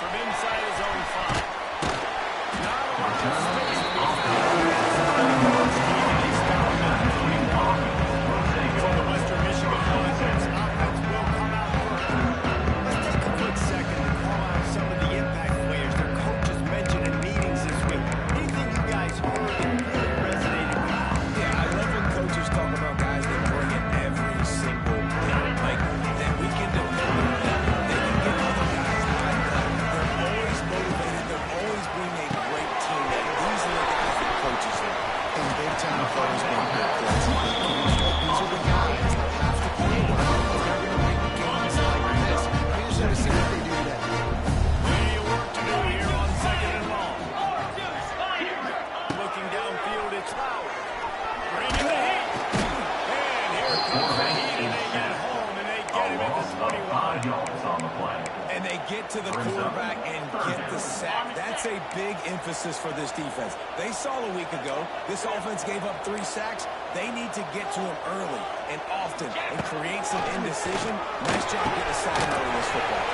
from inside his own 5. Not a lot of space. So the Western Michigan offense will come out first. Let's take a quick second to call out some of the impact players their coaches mentioned in meetings this week. Anything you guys heard that really resonated with you? Yeah, I love when coaches talk about guys that bring it every single game. Like, that we can depend on them. They can get other guys like that. They're always motivated. They're always being a great teammate. These are the guys that coaches are. And big-time players make good plays. These are the guys that have to play well. They're going to win games like this. We just have to see what they do today. Plenty of work to do here on 2nd and long. Looking downfield, it's Howard. Bringing the heat. And here comes the heat, and they get home, and they get him at the 21. yards on the play. And they get to the quarterback and get the sack. That's a big emphasis for this defense. They saw a week ago, this offense gave up 3 sacks. They need to get to him early and often and create some indecision. Nice job getting a sack early in this football.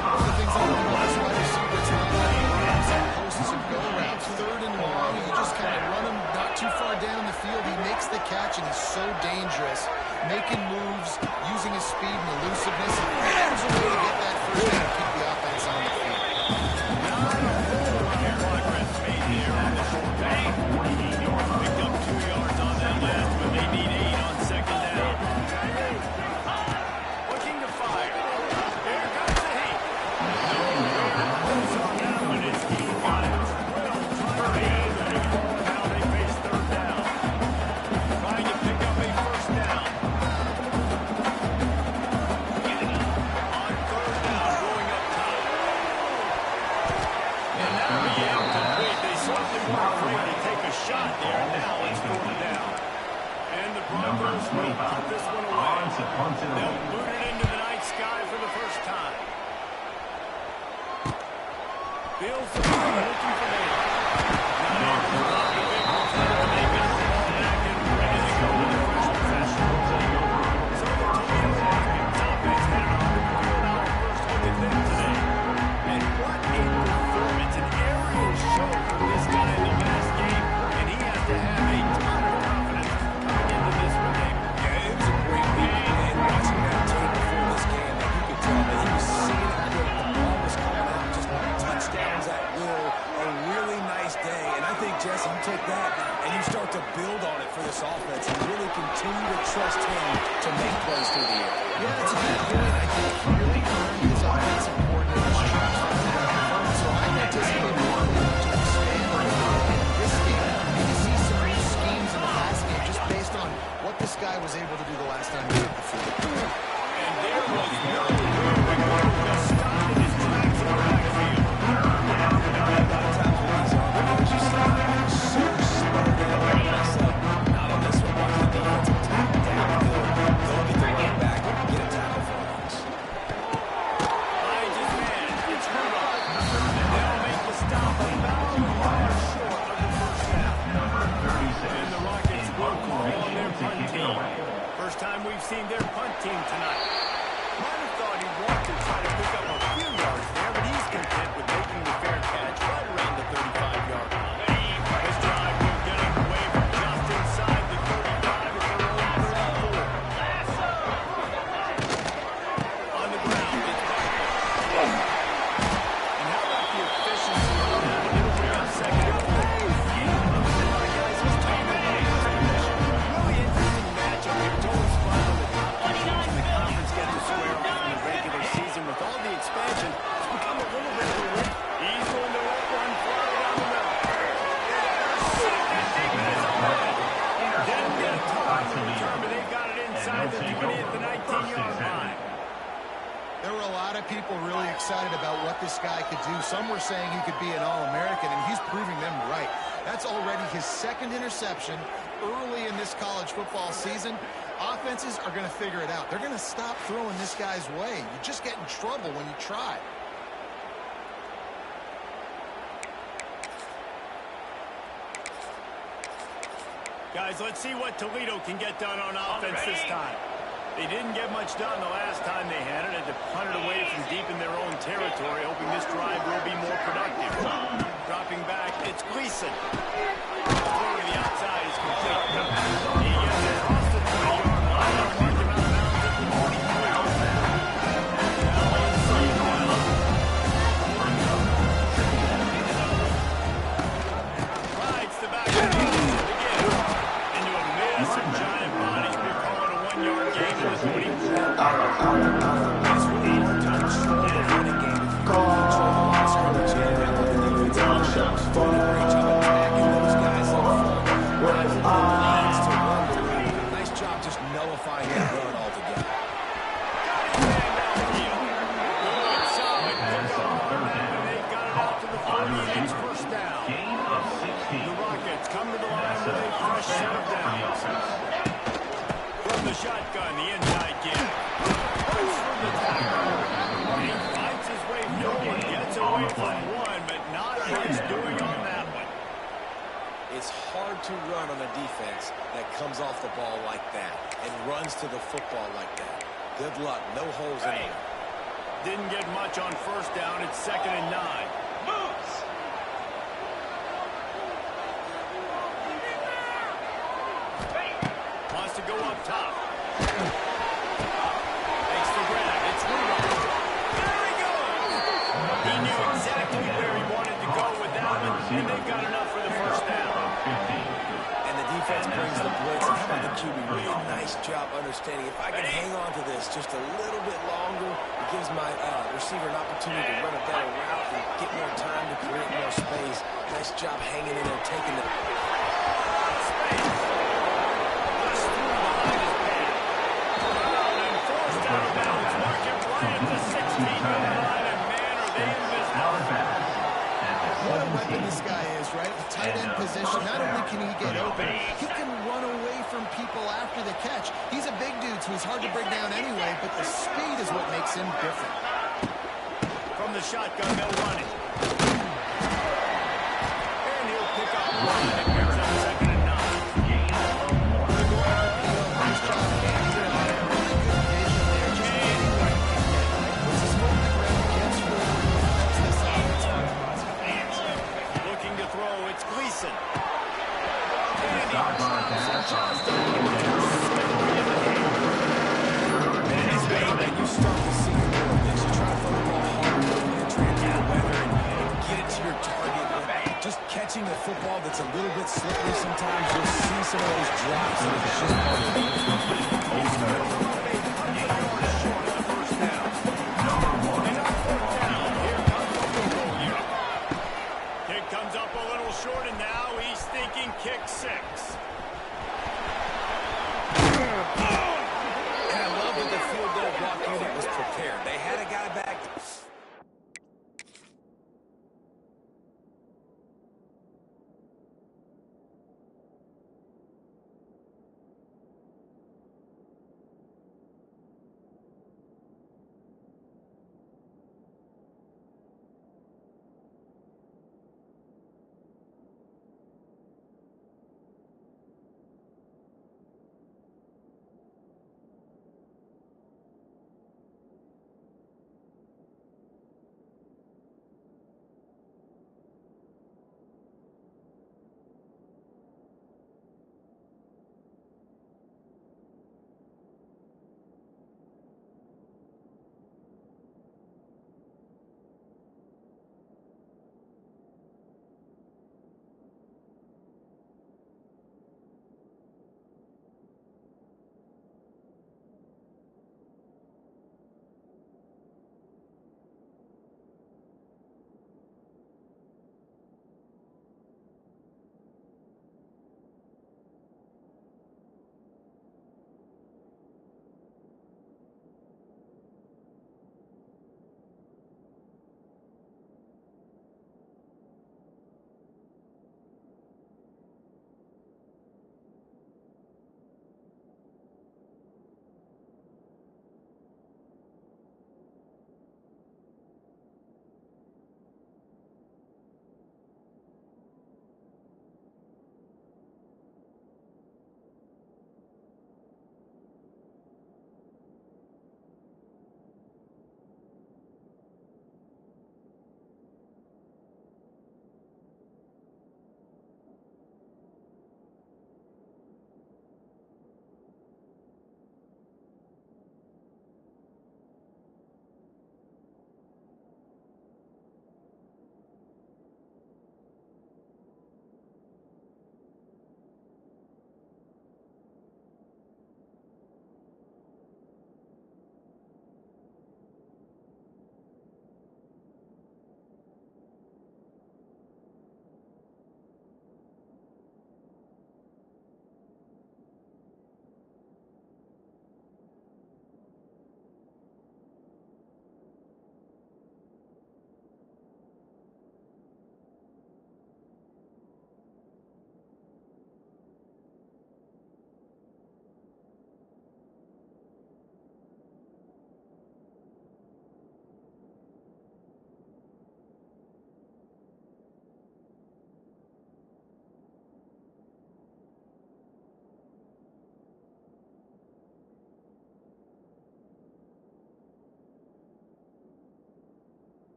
One of the things I love about this wide receiver, it's not like posts and go routes. 3rd and long, you just kind of run him not too far down the field. He makes the catch, and he's so dangerous, making moves, using his speed and elusiveness. He finds a way to get that first down and keep the offense on the field. Progress made here on the short down. Picked up 2 yards on that last one. They need 8 on 2nd down. Looking to fire. Here comes the heat. On that one is Heat. Now they face 3rd down. Trying to pick up a first down. On 3rd down, going up top. And now the incomplete. They certainly weren't afraid to take a shot there. Now it's 4th down. And the Broncos will put this one away. They'll boot it into the night sky for the first time. Feels the ball, looking for Nader. Not able to block the big one. They get the ball back and ready to go with a fresh possession. So the Toledo Rockets offense headed on to the field. Our first look at them today. And what a performance. An aerial show from this guy in the last game. And he has to have a ton of confidence coming into this one, David. Yeah, it was a great week. And watching that tape before this game, like you could tell that he was seeing it quick. The ball was coming out, just touchdowns at will. A really nice day. And I think, Jesse, you take that and you start to build on it for this offense and really continue to trust him to make plays through the air. Yeah, that's a good point. I think he really earned his offensive coordinator's trust from that performance. So I'm anticipating more of him to expand on this game. You can see some new schemes in the last game just based on what this guy was able to do the last time he hit the field. And there was no just stopped in his tracks in the backfield. Not on this one. Watch the defensive tackle downfield. Go get the running back and get a tackle for once. Finds his man. It's Rudolph. They'll make the stop about a yard short of the first down. And the Rockets will call on their punt team. First time we've seen their punt team tonight. Might have thought he'd want to try to pick up a few yards there, but he's content with making the fair catch right around the 35-yard line. This drive will get underway from just inside the 35 at their own 34. On the ground, it's Barkley. And how about the efficiency of the delivery on 2nd and 4? Guys, this time of day is possession. Really interesting matchup here. Total spot on the top two teams in the conference get to square off in the regular season. With all the expansion, it's become a little bit of a win. He's going to let one fly down the middle. Didn't get a ton on the return, but they got it inside the 20 at the 19-yard line. There were a lot of people really excited about what this guy could do. Some were saying he could be an All-American, and he's proving them right. That's already his 2nd interception early in this college football season. Offenses are going to figure it out. They're going to stop throwing this guy's way. You just get in trouble when you try. Guys, let's see what Toledo can get done on offense this time. They didn't get much done the last time they had it. Had to punt it away from deep in their own territory, hoping this drive will be more productive. Dropping back, it's Gleason. Throw to the outside is complete. He gets it across the 20-yard line. They'll mark him out of bounds at the 23. Now on second down. Rides the back of the field again. Into a massive giant body. We're calling a 1-yard gain to the 20. It's really hard to control the running game if you don't control the line of scrimmage. And how about the defensive shows? Doing a great job attacking those guys up front. Driving the lines to run through. Nice job just nullifying that run altogether. The Rockets come to the line with a fresh set of downs. From the shotgun, the inside kid. Punch from the tackle. He fights his way forward, gets away from one, but not much doing on that one. It's hard to run on a defense that comes off the ball like that and runs to the football like that. Good luck. No holes in it. Didn't get much on first down. It's 2nd and 9. Wants to go up top. Makes the grab. It's Rudolph. There he goes. He knew exactly where he wanted to go with that one, and they've got enough for the first down. And the defense brings the blitz. And how about the QB? Really nice job understanding. If I can hang on to this just a little bit longer, it gives my receiver an opportunity to run a better route and get more time to create more space. Nice job hanging in there, taking the... What a weapon this guy is, right? The tight end position, not only can he get open, he can run away from people after the catch. He's a big dude, so he's hard to bring down anyway, but the speed is what makes him different. From the shotgun, they'll run it. And he'll pick up one and brings up 2nd and 9. Nice job, hands it on. Really good vision there. Just getting where he can get, right? Puts his foot on the ground, gets forward, and affects this offense. Looking to throw, it's Gleason. And he drops it just a little bit. And you start to see more of this. You try to throw the ball hard and try to get weather and get it to your target. But just catching the football that's a little bit slippery sometimes, you'll see some of those drops. And it's just part of the Kick comes up a little short, and now he's thinking kick 6. And I love that the field goal block unit was prepared. They had a guy back.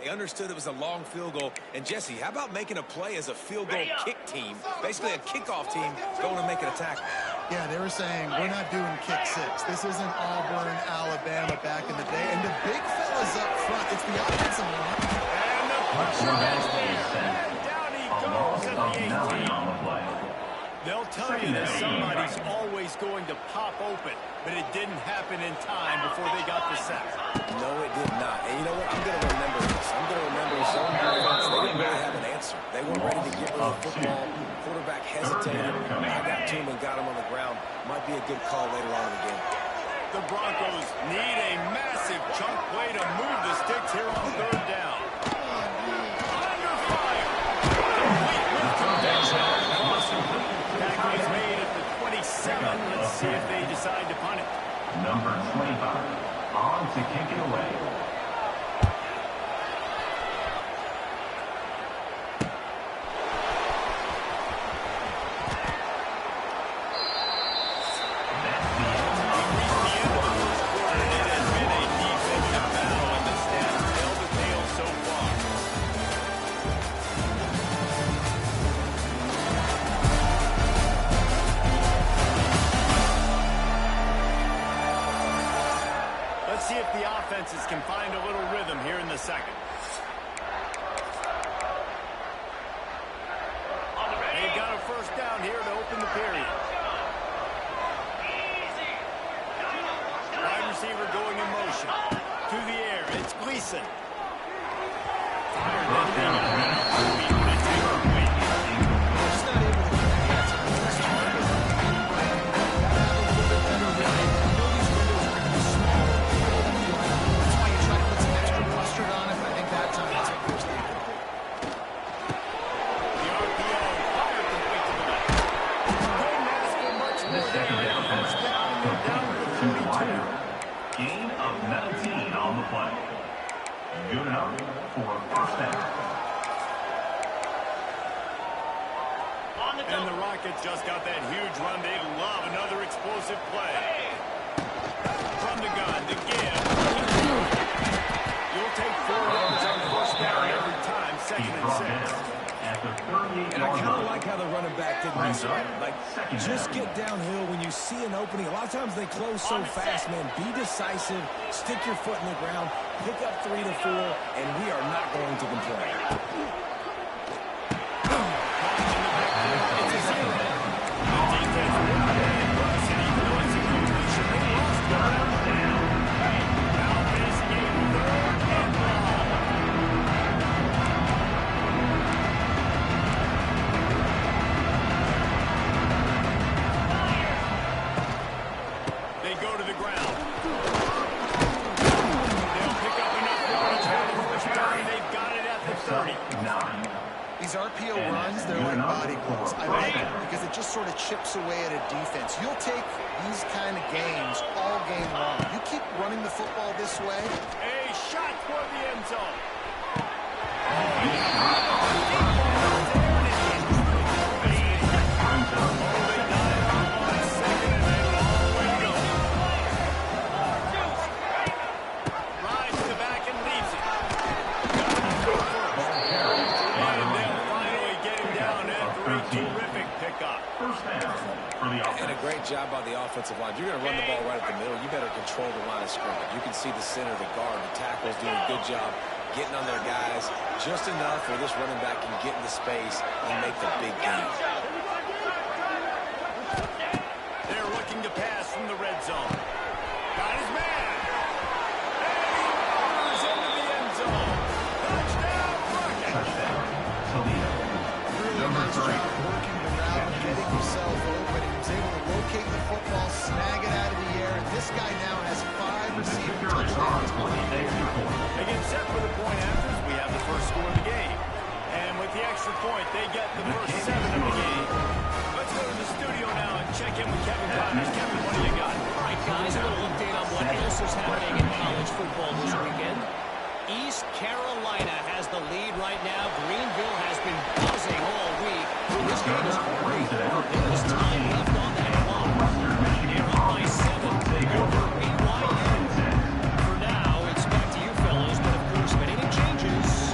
He understood it was a long field goal. And, Jesse, how about making a play as a field goal kick team? Basically a kickoff team going to make it a tackle. Yeah, they were saying, we're not doing kick six. This isn't Auburn, Alabama back in the day. And the big fellas up front, it's the offensive line. And the pressure is there. And down he goes at the 18. They'll tell you that somebody's always going to pop open, but it didn't happen in time before they got the sack. No, it did not. And you know what? I'm going to remember this. I'm going to remember zone defense. They didn't really have an answer. They weren't ready to get rid of the football. Quarterback hesitated. I got to him and got him on the ground. Might be a good call later on in the game. The Broncos need a massive chunk play to move the sticks here on third down. Under fire. Complete with conviction. Tackle is made at the 27. Let's see if they decide to punt it. Number 25, on to kick it away. See if the offenses can find a little rhythm here in the second. They've got a first down here to open the period. Wide receiver going in motion. To the air, it's Gleason. Fired that thing out. Gain of 19 on the play. Good enough for a first down. And the Rockets just got that huge run. They love another explosive play. From the gun, to give. You'll take 4 yards on first down every time, second and 6. And I kind of like how the running back did this. Like, just get downhill when you see an opening. A lot of times they close so fast, man. Be decisive, stick your foot in the ground, pick up 3 to 4, and we are not going to complain. These RPO runs, they're like body blows. I like it because it just sort of chips away at a defense. You'll take these kind of games all game long. You keep running the football this way. A shot toward the end zone. And a great job by the offensive line. You're going to run the ball right at the middle. You better control the line of scrimmage. You can see the center, the guard, the tackles doing a good job getting on their guys just enough where this running back can get into space and make the big game. They're looking to pass from the red zone. Got his man. And he goes into the end zone. Touchdown, Rockets. Touchdown, Toledo. Really nice job working the route, getting yourself open. He was able to locate the football, snag it out of the air. And this guy now has 5 receiving touchdowns. They get set for the point afters. We have the first score of the game. And with the extra point, they get the first 7 of the game. Let's go to the studio now and check in with Kevin Connors. Kevin, what do you got? All right, guys, a little update on what else is happening in college football this weekend. East Carolina has the lead right now. Greenville has been buzzing all week. This game is great. There is time left on that clock. They're up by 7 over BYU. For now, it's back to you fellows, but of course, if anything changes,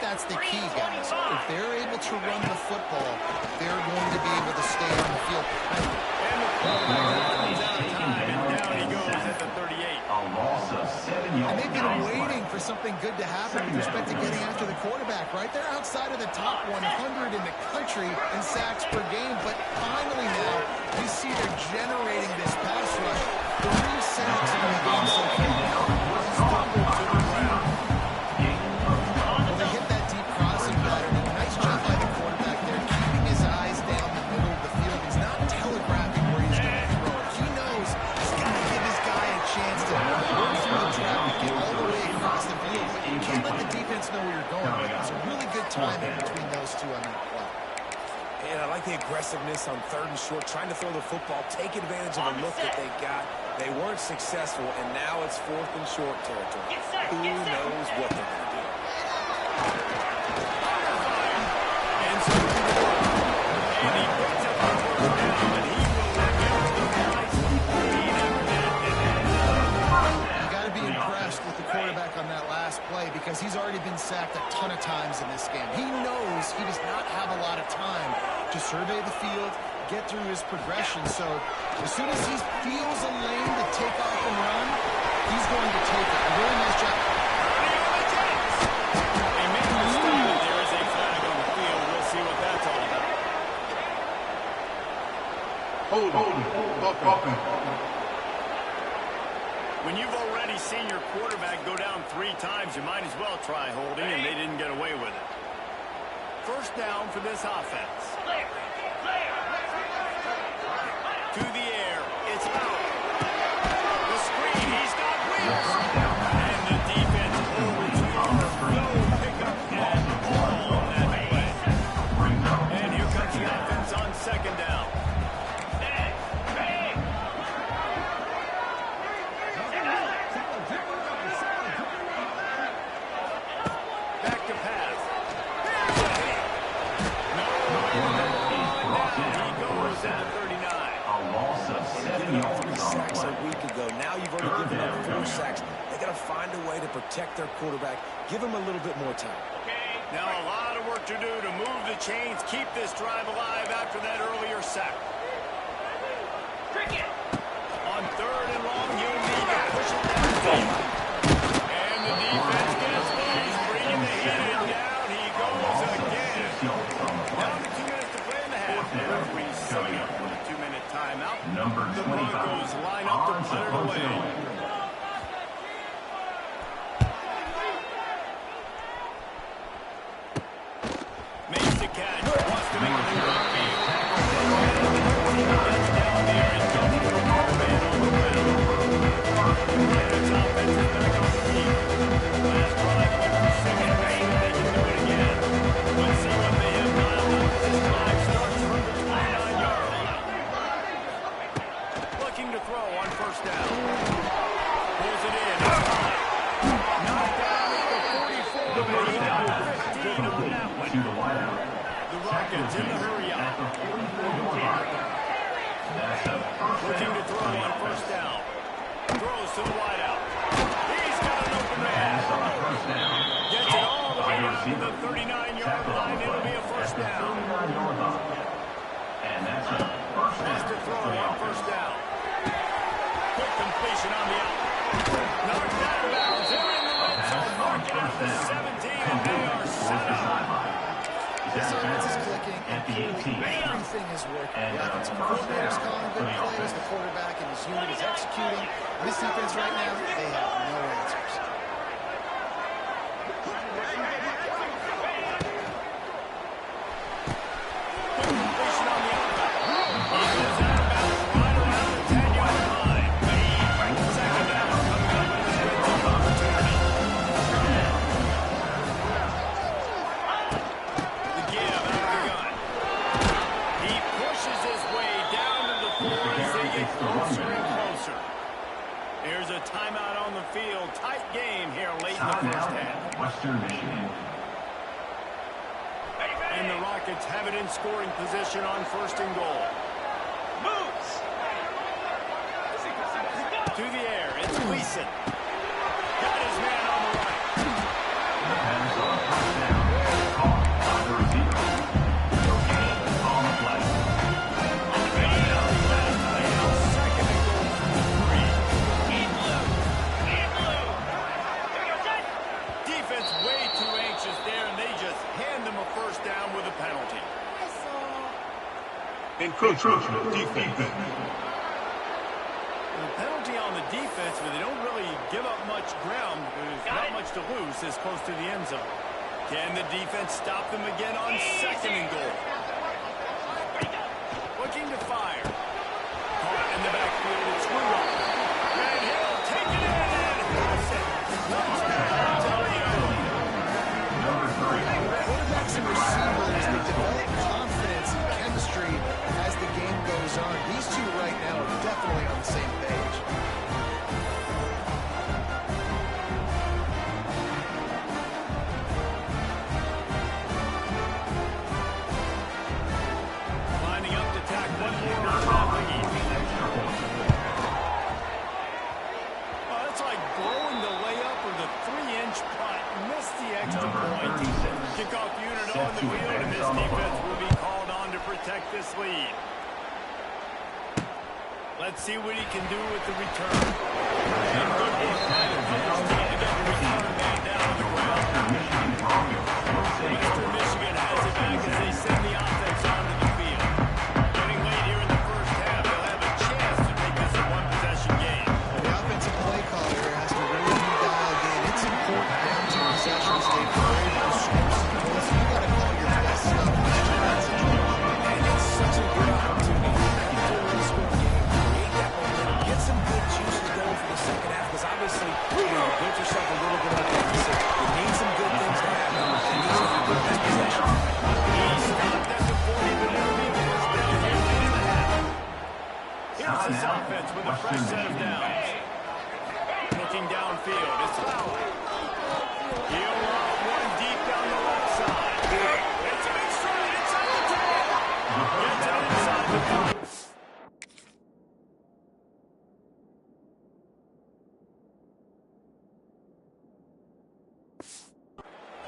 that's the key, guys. If they're able to run the football, they're going to be able to stay on the field. And the quarterback runs out of time, and down he goes at the 38. A loss of 7 yards. And they've been waiting for something good to happen with respect to getting after the quarterback, right? They're outside of the top 100 in the country in sacks per game, but finally now you see they're generating this pass rush. 3 sacks in the game so far. Stumbled to the ground. Well, they hit that deep crossing pattern, and a nice job by the quarterback there, keeping his eyes down the middle of the field. He's not telegraphing where he's going to throw it. He knows he's got to give his guy a chance to work through the traffic, get all the way across the field. But you can't let the defense know where you're going. There's a really good timing between those two on that play. And I like the aggressiveness on 3rd and short, trying to throw the football, take advantage of a look that they got. They weren't successful, and now it's 4th and short territory. Who knows what they're going to do? And so and he puts up the first down, but he will not get the price paid after that. You got to be impressed with the quarterback on that last play because he's already been sacked a ton of times in this game. He knows he does not have a lot of time to survey the field, get through his progression. So as soon as he feels a lane to take off and run, he's going to take it. A really nice job. They make the stop, and there is a flag on the field. We'll see what that's all about. Hold. When you've already seen your quarterback go down 3 times, you might as well try holding, and they didn't get away with it. First down for this offense. To the air. It's out. The screen. He's got wheels. And the defense holds firm. No pickup at all on that play. And here comes the offense on 2nd down. Back to pass. Here's a hit. No. He goes at the 39. A loss of 7 yards on the Sacks a play. week ago. Now you've already given up 4 sacks. They got to find a way to protect their quarterback. Give him a little bit more time. Now a lot of work to do to move the chains, keep this drive alive after that earlier sack. On 3rd and long, you need to push it down. And the defense gets these, bringing the hit in down. He goes again. Down to 2 minutes to play in the half. The referee setting up for the 2-minute timeout. Number The 25. Broncos line up to punt it away. Makes the catch. Wants to make a move on the field. Gets down there and dumps the man on the ground. And it's offensive back on the field. Last drive went for 2nd base. They can do it again. Let's see what they have dialed up as this drive starts from the 29-yard line. Looking to throw on 1st down. Pulls it in. It's high. Knocked down at the 44. But he got 15 on that one. To the wideout. The Rockets in the hurry At up. the 44-yard line. That's a first Looking to down. throw on 1st down. Throws to the wideout. He's got an open man. Pass on 1st down. Gets it all the way down to the 39-yard line. It'll be a 1st down. 39-yard line. And that's a first Has to down. throw on 1st down. Quick completion on the out. Knocked out of bounds. They're in the red zone. Marking out the 17. And they are set up. This offense is clicking, and At the 18. everything is working. And The offensive coordinator's calling good plays. The quarterback and his unit is executing. This defense right now, they have no answers. Completion on the outside. He goes out of bounds right around the 10-yard line. Second down coming up with this red zone opportunity. The give out of the gun. He pushes his way down to the 4 as they get closer and closer. Here's a timeout on the field. Tight game here late in the first half. Western Michigan. And the Rockets have it in scoring position on 1st and goal. Moves. To the air. It's Gleason. Got his man on the right. The pass on 1st down. first down with a penalty. Encroachment defense. The penalty on the defense, but they don't really give up much ground. There's not much to lose this close to the end zone. Can the defense stop them again on second and goal? Looking to fire. Caught in the backfield. It's Rudolph. And he'll take it in and pass it. Touchdown, Toledo. Number 3. Quarterbacks and receivers, they develop confidence and chemistry as the game goes on. These two right now are definitely on the same page. Lining up to tack one more on the that's like blowing the layup or the 3-inch putt. Missed the extra point. Kickoff unit on the field, and this defense will be called on to protect this lead. Let's see what he can do with the return. And good work by the coverage team to get the return man down on the ground. Western Michigan has it back as they send the offense onto the field. Getting late here in the first half, they'll have a chance to make this a one-possession game. The offensive play caller has to really be dialed in. It's important down to possession to stay very score some goals. You got to call your best stuff in that situation. And it's such a good opportunity. Create that momentum. Get some good juice to go for the second half, because obviously you built yourself a little bit of a deficit. You need some good things to happen. And these are the best possession. He stopped at the 40, but it'll be a first down here late in the half. Here's this offense with a fresh set of downs. Looking downfield, it's Fowler. He'll roll one deep down the left side. It's a big stride, it's on the tail. Gets it inside the post.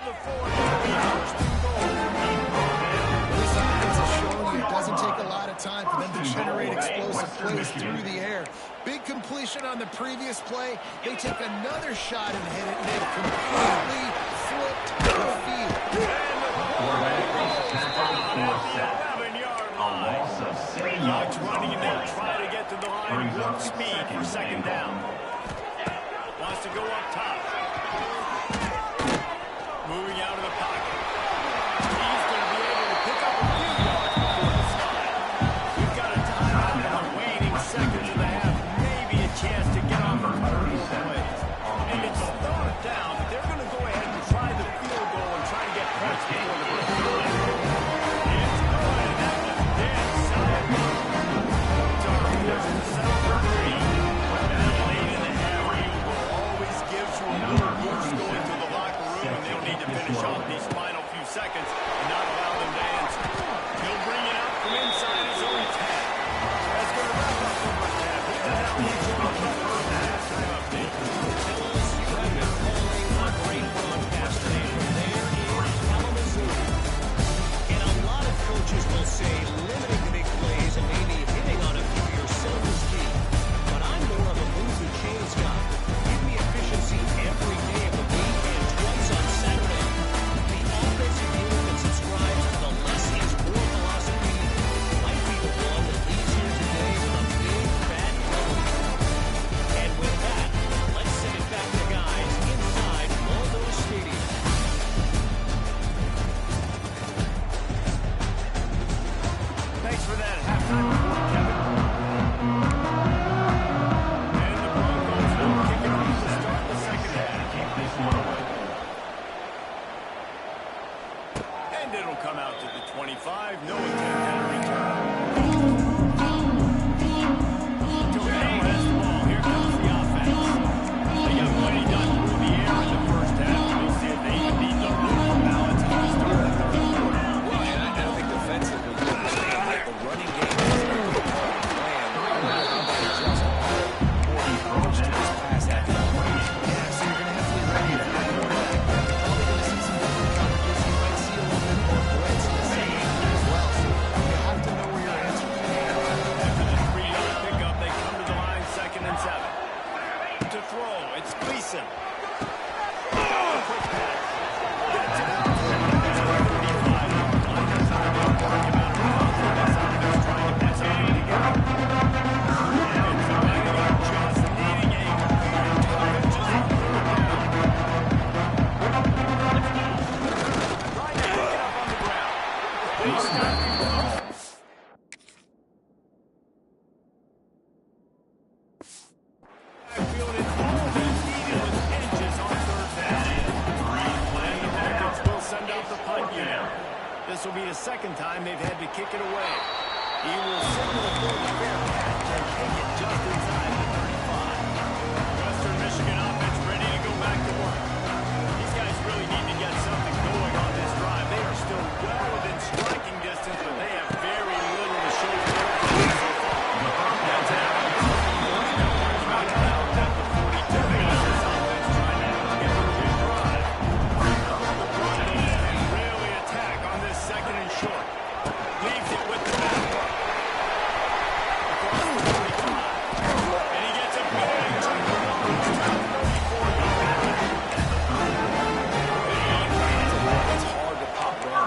The 4 will be first and goal. This offense is showing you it doesn't take a lot of time for them to generate explosive plays through the air. Big completion on the previous play. They take another shot and hit it, and they've completely flipped the field. Clock's running, and they'll try to get to the line with speed for second down. Wants to go up top. Moving out of the pocket. He's going to be able to pick up a few yards before the slide. We've got a timeout in the waning seconds of the half. Maybe a chance to get on the couple more plays. And it's third down, but they're going to go ahead and try the field goal and try to get points before the break. It's good, and that was dead side. Dark forces to settle for 3. And late in the half, field goal always gives you a little boost going to the locker room, and they'll need to finish off these final few seconds and not allow them to answer. He'll bring it out from inside his own 10. That's going to wrap up the first half. This is how we do it. Halftime update. Fellas, you have been calling a great broadcast today from there in Kalamazoo. And a lot of coaches will say limiting the big plays and maybe hitting on a few yourself is key. But I'm more of a move the chains guy. Give me efficiency every day of the week and twice on Saturday. The offensive unit that subscribes to the less is more philosophy might be the one that leaves here today with a big fat W. And with that, let's send it back to the guys inside Waldo Stadium. Thanks for that halftime report, Kevin. And the Broncos will kick it off to start the second half. Keep this one away. And it'll come out to the 25. No attempt at a return. Toledo has the ball. Here comes the offense. They got plenty done through the air in the first half. We'll see if they can beat the rhythm balance to start the third quarter. Well, and I think defensively, you understand that the running game is a big part of the plan. Or he throws this pass after the play. Yeah, so you're going to have to be ready for your quarterback. You're probably going to see some different coverages. You might see a little bit more blitz in the second half as well. So you have to know where your answer is. This will be the second time they've had to kick it away. He will signal for the fair catch and take it just inside the 35. Western Michigan offense ready to go back to work. These guys really need to get something going on this drive. They are still well within striking distance, but they have very little to show for it so far. That's it.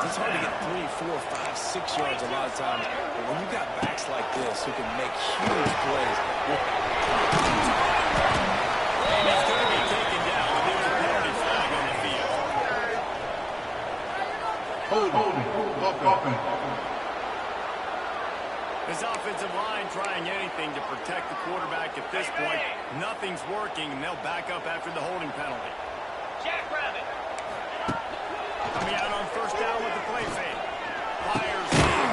It's hard to get 3, 4, 5, 6 yards a lot of times. But when you got backs like this who can make huge plays. And he's going to be taken down with a penalty flag on the field. His offensive line trying anything to protect the quarterback at this point. Nothing's working, and they'll back up after the holding penalty. Jackrabbit. Coming out on first down with the play fake. Fires in.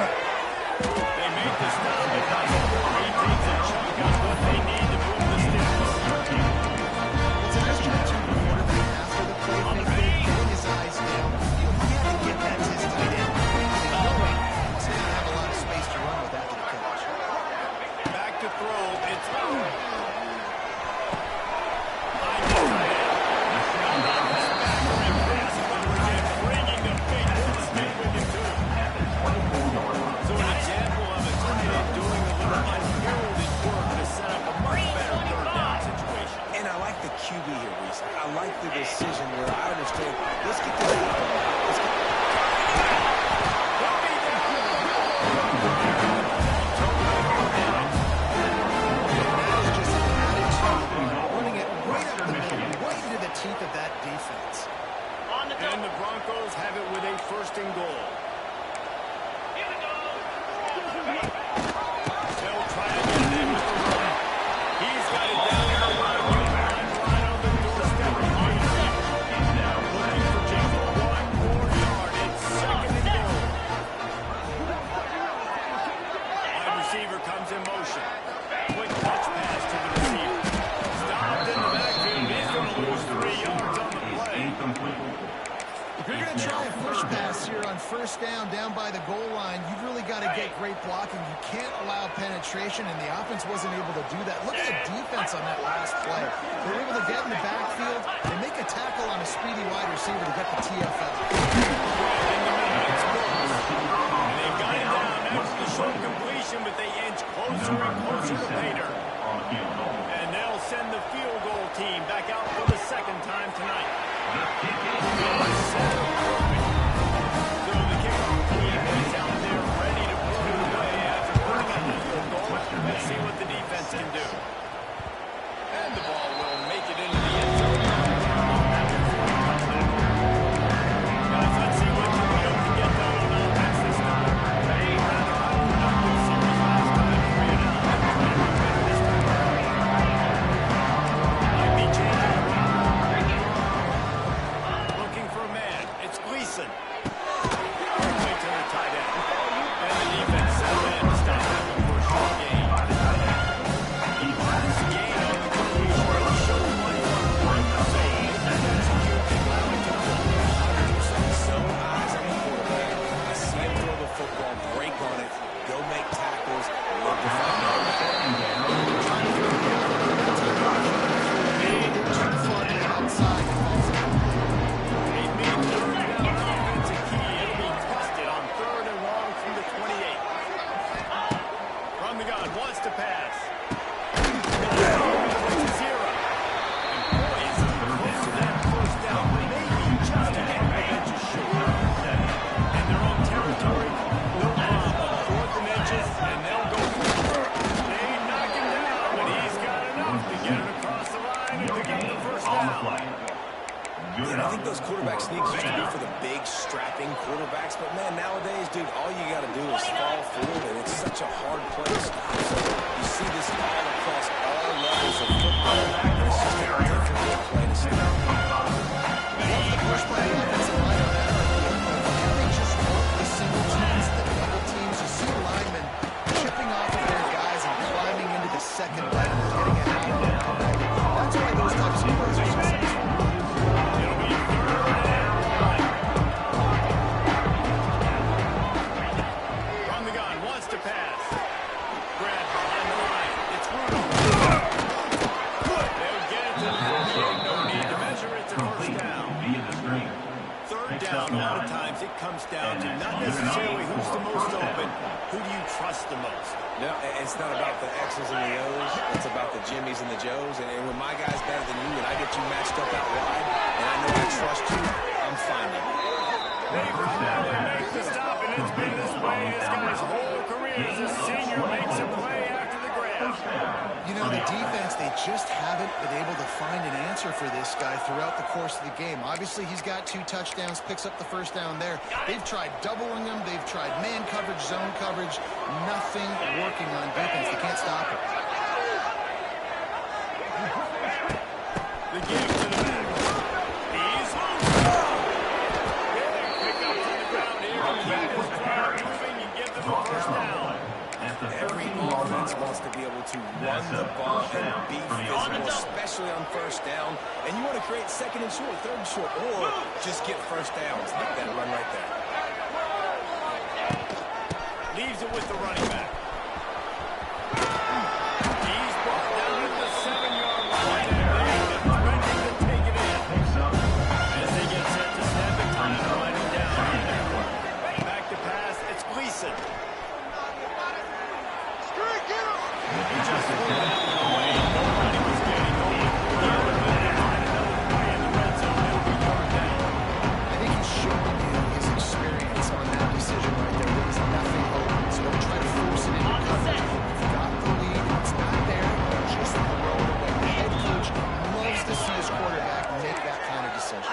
They make the stop. He takes a chunk out of what they need to move the sticks. It's a nice try to the quarterback after the play fake, getting his eyes down. He had to get that to his tight end. He's going to have a lot of space to run with after the catch. Back to throw. It's QB here, Reese. I like the decision where I understand. Let's get this out. Let's get running it right up the middle, right into the teeth of that defense. And the Broncos have it with a first and goal. They'll try to get it in with the run. He's got it down in the run. Comes in motion. Quick touch pass to the receiver. Stopped in the backfield. He's going to lose 3 yards on the play. If you're going to try a push pass here on first down by the goal line, you've really got to get great blocking. You can't allow penetration, and the offense wasn't able to do that. Look at the defense on that last play. They're able to get in the backfield and make a tackle on a speedy wide receiver to get the TFL. And they've got it down after the short completion, but they inch closer and closer to pay dirt. And they'll send the field goal team back out for the second time tonight. So the kickoff team is out there ready to put it away after putting up the field goal. Let's see what the defense can do. And the ball will make it into the end zone. Guys, let's see what Toledo can get done on offense this time. They had a productive series last time, 3-0. This time might be changing around. Looking for a man. It's Gleason. Quickly to the tight end. And the defense settled in to stop that one for a short gain. Gain on the completion. They'll show one from point. So execute and allow it to go. 100% so eyes on the quarterback. I see him throw the football, break on it, go make tackles, look to find out. Outside. A big third down offensive key. It'll be tested on 3rd and long from the 28. From the gun, wants to pass. Zero. And boy, is he close to that first down. Maybe just a half of inches short. In their own territory, no problem. 4th and inches, and they'll go for it. They knock him down, but he's got enough to get it across the line and pick up the first down. Good enough think those quarterback sneaks used to be for the big, strapping quarterbacks. But, man, nowadays, dude, all you got to do is fall forward, and it's such a hard play to stop. So you see this all across all levels of football. It's just a difficult play to stop. Love the push by the offensive line on that idea. Can they just work the single teams, the double teams? You see linemen chipping off of their guys and climbing into the second level, getting ahead of them. That's why those types of plays are successful. It'll be third and one. From the gun, wants to pass. Grab behind the line. It's Rudolph. They'll get it to the 48. No need to measure it to first down. Third down, a lot of times it comes down to not necessarily who's the most open, who do you trust the most? No, it's not about the X's and the O's. It's about the Jimmies and the Joes. And when my guy's better than you and I get you matched up out wide, and I know I trust you, I'm fine with it. They finally make the stop, and it's been this way this guy's whole career as a senior makes a play after the grab. You know, the defense, they just haven't been able to find an answer for this guy throughout the course of the game. Obviously, he's got 2 touchdowns, picks up the first down there. They've tried doubling him. They've tried man coverage, zone coverage. Nothing working on defense. They can't stop it. The give to the back. He's loose. Big pickup to the ground here. Keep this drive moving and give them a first down. Every offense wants to be able to run the ball and be physical, especially on first down. And you want to create second and short, third and short, or just get first downs. Like that run right there. Leaves it with the running back. He's brought down at the 7-yard line, and they're ready to take it in. As they get set to snap it, time to run it down. Back to pass, it's Gleason. He just threw that one away. Nobody was getting open. The other man find another play in the red zone. It'll be third down. I think he's showing you his experience on that decision right there. There was nothing open, so don't try to force it into coverage. You've got the lead, and it's not there. Just throw it away. The head coach loves to see his quarterback make that kind of decision.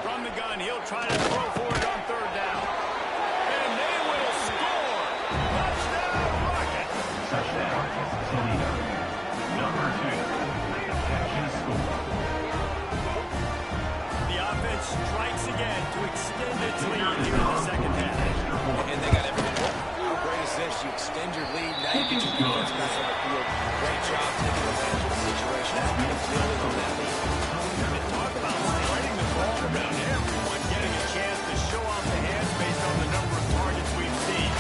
From the gun, he'll try to throw for it on third down. And they will score. Touchdown, Rockets. Touchdown, Toledo. Number 2. Catch and score. The offense strikes again to extend its lead here in the second half. And they got everything. How great is this? You extend your lead, now you get your defense back on the field. Great job taking advantage of the situation and building on that lead. And talk about spreading the ball around everyone, getting a chance to show off the hands based on the number of targets we've seen.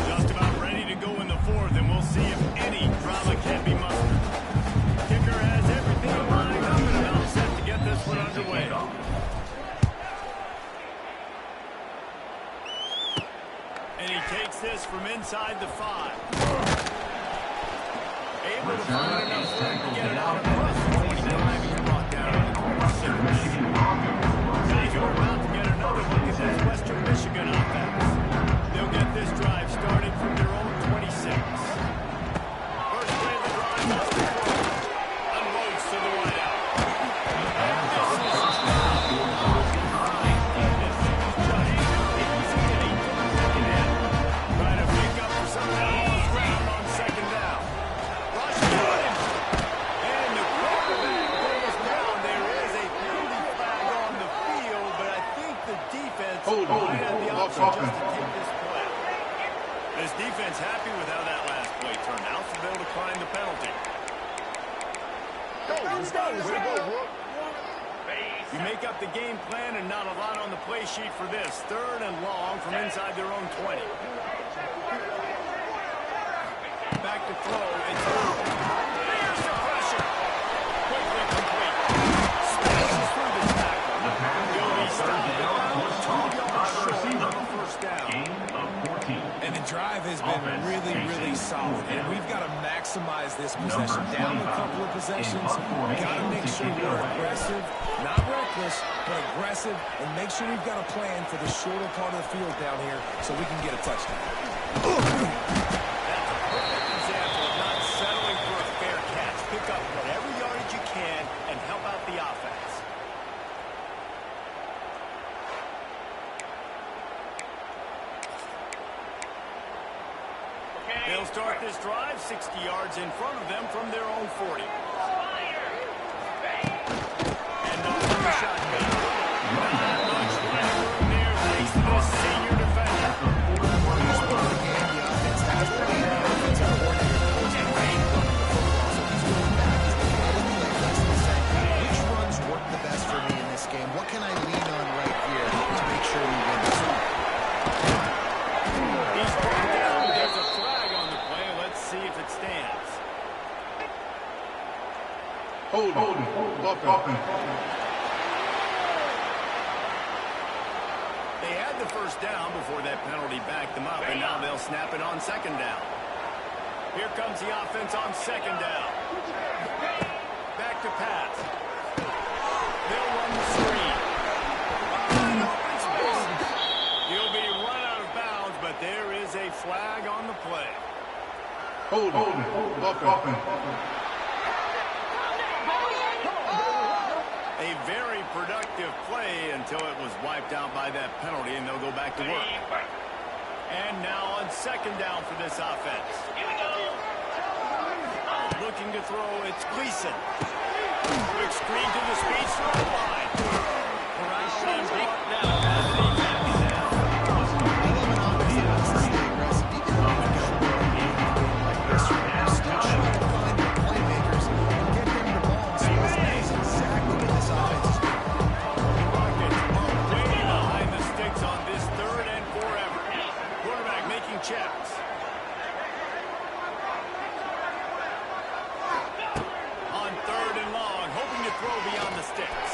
Just about ready to go in the fourth, and we'll see if any drama can be mustered. Kicker has everything lined up and about set to get this one underway. And he takes this from inside the 5. Able to find enough room to get it out across the 25 and brought down to the 26. We're about to get another look at this Western Michigan offense. They'll get this drive started from their own 26. First play of the drive, that's the throw. Unloads to the wideout. And this is trying to pick up for some of that lost ground on second down. Rush got him. And the quarterback goes down. There is a penalty flag on the field, but I think the defense might have the option just to take this play. This defense happy with how that last play turned out, so they'll decline the penalty. You make up the game plan and not a lot on the play sheet for this. Third and long from inside their own 20. Back to throw. It's through. There's the pressure. Quickly complete. Smashes through the tackle. He'll be stopped about 2 yards short of a first down. And the drive has been really, really solid. And we've got to maximize this possession. Down a couple of possessions. Got to make sure we're aggressive Not reckless, but aggressive, and make sure we've got a plan for the shorter part of the field down here so we can get a touchdown. That's a perfect example of not settling for a fair catch. Pick up whatever yardage you can and help out the offense. They'll start this drive 60 yards in front of them from their own 40. And no shotgun. Not much running room there thanks to this senior defender. This part of the game, the offense has played the offensive coordinator knows the way to run the football. So he's going back. He's looking at the play list and saying, which runs work the best for me in this game? What can I lean on right here to make sure we win this one? He's brought down. There's a flag on the play. Let's see if it stands. Hold offense. They had the first down before that penalty backed them up, and now they'll snap it on second down. Here comes the offense on second down. Back to pass. They'll run the screen. Open space. He'll be run out of bounds, but there is a flag on the play. Hold offense. A very productive play until it was wiped out by that penalty, and they'll go back to work. And now on second down for this offense. Looking to throw, it's Gleason. Quick screen to the speed throw line. Corral is brought down. Checks. On third and long, hoping to throw beyond the sticks.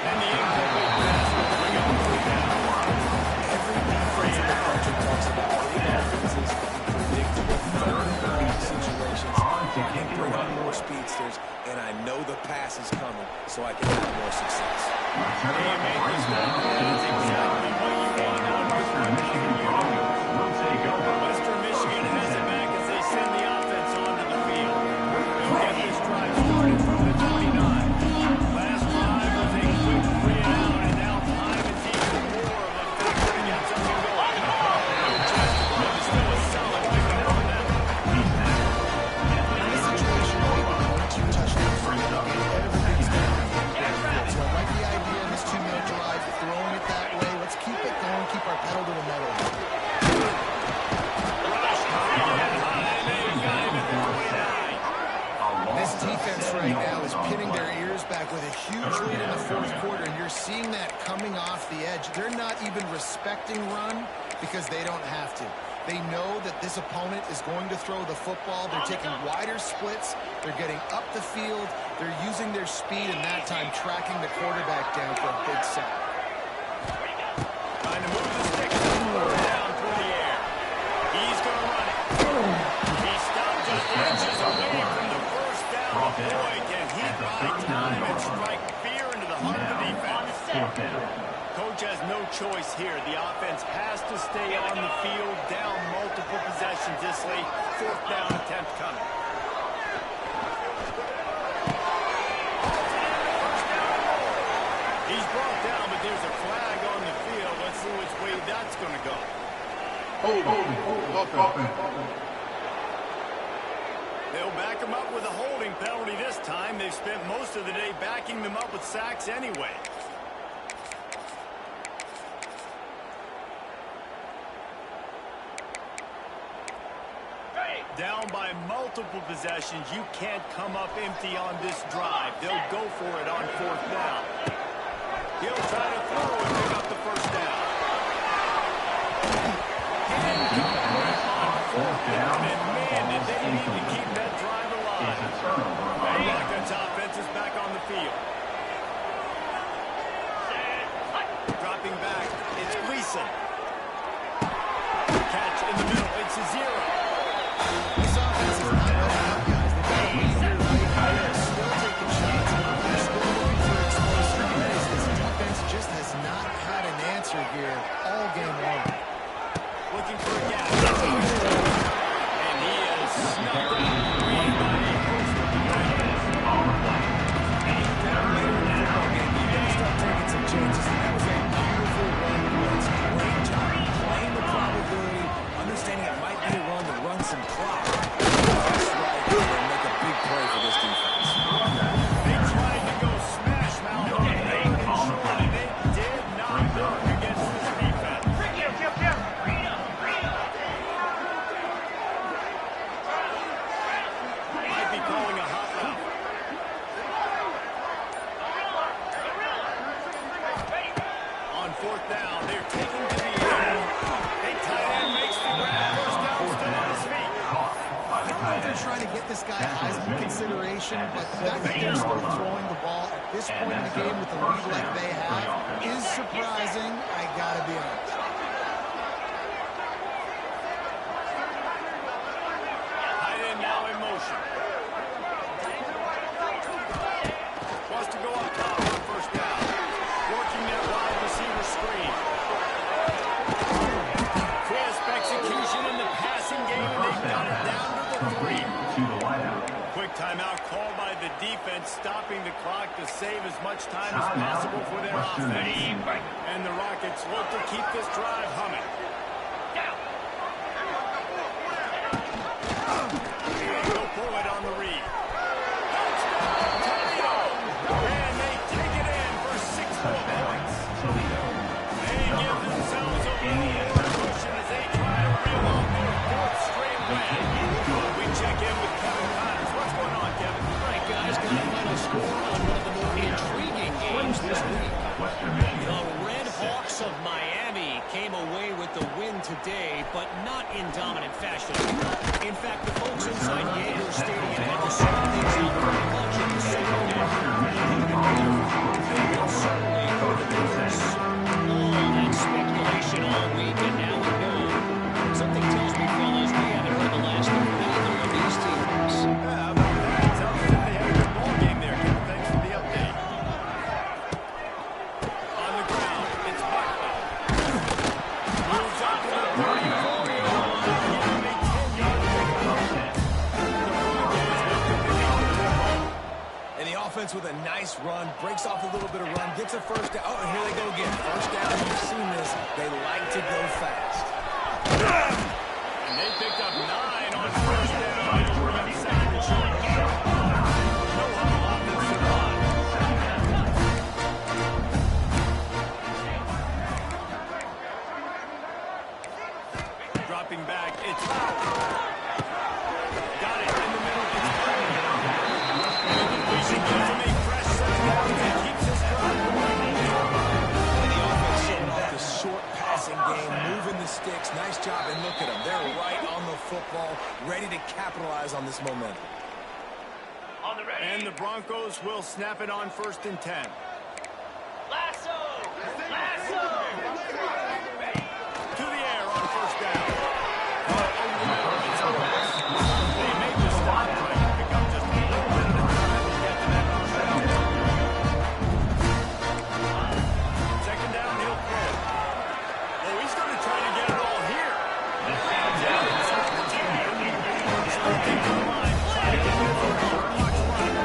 And the incomplete pass will bring up three down. Every defense in the country talks about the offenses in predictable third situations. I can bring on more speedsters, and I know the pass is coming, so I can have more success. They made this one. That's exactly what you want out of Western Michigan has it back as they send the offense onto the field. They'll get this drive started from the 29. Last drive was a quick 3 and out, and now time is even more of a factor to get something going. It's still a solid pickup on them. In this situation, maybe only 2 touchdowns from the game. Everything's going to be difficult. So I like the idea in this 2-minute drive, throwing it that way. Let's keep it going, keep our pedal to the metal. This defense right now is pinning their ears back with a huge lead in the fourth quarter, and you're seeing that coming off the edge. They're not even respecting run because they don't have to. They know that this opponent is going to throw the football. They're taking wider splits. They're getting up the field. They're using their speed, and that time tracking the quarterback down for a big sack. Trying to move the stick down through the air. He's going to run it. He stopped just inches away from the first down point, and he buy time and strike fear into the heart of the defense. Coach has no choice here. The offense has to stay on the field, down multiple possessions this late. Fourth down attempt coming. He's brought down, but there's a flag on the field. Let's see which way that's going to go. Hold offense. They'll back him up with a holding penalty this time. They've spent most of the day backing them up with sacks anyway. Down by multiple possessions. You can't come up empty on this drive. They'll go for it on fourth down. He'll try to throw and pick up the first down. Fourth down, and man, did they need to keep that drive alive. And Watkins' offense is back on the field. Dropping back, it's Gleason. Catch in the middle, it's a 0. This offense is not letting up, guys. They've got a lead here right here. Still taking shots. They're still all game long. Looking for a gap. And he is snubbed out of the lead by a host of defenders. Later in the football game, you got to start taking some chances. And that was a beautiful run blitz. Great job playing the probability, understanding it might be a run to run some clock. Just right here and make a big play for this defense. They tried to go smash mouth on third and short, and it did not work against this defense. Might be calling a hot route. On fourth down, they're taking to the air. A tight end makes the grab. First down, still on his feet. I don't know if they're trying to get this guy Heisman consideration, but the fact that they're still throwing the ball at this point in the game with the lead like they have is surprising. I gotta be honest. Tight end now in motion. Wants to go up top on first down. Working that wide receiver screen. Crisp execution in the passing game, and they've got it down to the 3. Quick timeout called by the defense, stopping the clock to save as much time as possible for their offense. And the Rockets look to keep this drive humming. They'll pull it on the read. Touchdown, Toledo! And they take it in for 6 more points. They give themselves a little more cushion as they try to reel off their 4th straight win. We check in with Kevin Connors. What's going on, Kevin? All right, guys, got a final score on one of the more intriguing games this week. The Red Hawks of Miami came away with the win today, but not in dominant fashion. In fact, the folks inside Yager Stadium had to sort things out very much in the second half. And certainly for the Bears. All that speculation all week, and now we know. Something tells me, fellas, we haven't heard the last of either of these teams. How about that? Sounds like they had a good ball game there, Kevin. Thanks for the update. On the ground, it's Buckner. Moves up to the 34-yard line. Give him a 10-yard pickup. And the offense with a nice run, breaks off a little bit of run, gets a first down. Oh, and here they go again. First down, you've seen this. They like to go fast. And they picked up 9 on first down. It'll bring up 2nd and short. No huddle offensive line. Dropping back, it's Howard. Got it in the middle. It's completion gives him a fresh 7 yards and keeps his drive going. And the offense showing off the short passing game, moving the sticks. Nice job, and look at them. They're right on the football, ready to capitalize on this momentum. And the Broncos will snap it on 1st and 10. Lasso! Lasso! To the air on first down. Over the middle. It's Lewis. They make the stop. Trying to pick up just a little bit of the time to get to that first down. 2nd down, he'll throw. Oh, he's going to try to get it all here. Sprinting to the line. Trying to get it all. Clock's running.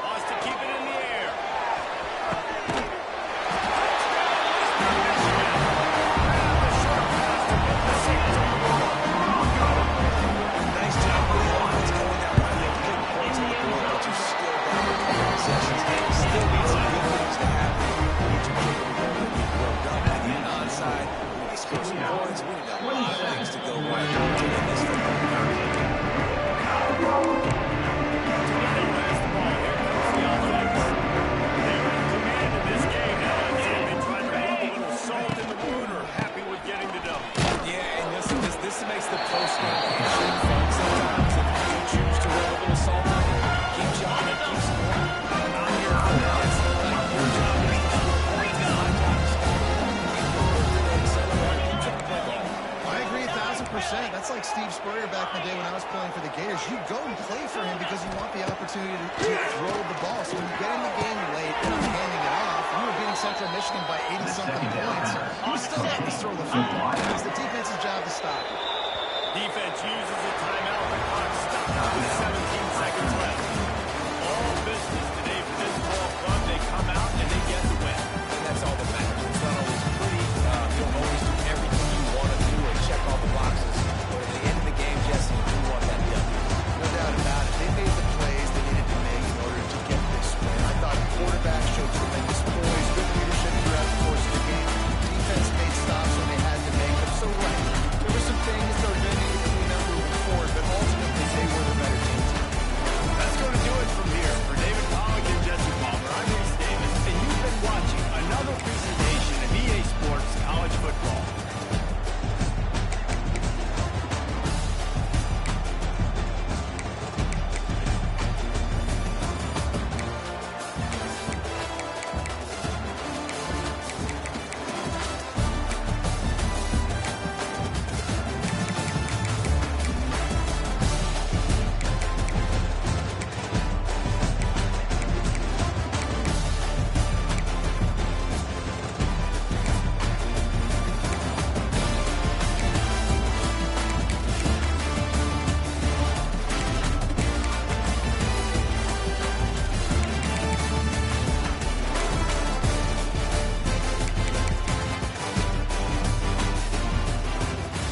Wants to keep it in the air. Nice job by the offense going that way. They get points on the board, but you still got to possessions. Still need some good things to happen. Need to kick the ball playing for the Gators, you go and play for him because you want the opportunity to throw the ball. So when you get in the game late and you're handing it off, we were beating Central Michigan by 80-something points. You still have to throw the football. It's the defense's job to stop it. Defense uses a timeout. The clock stopped with 17 seconds left.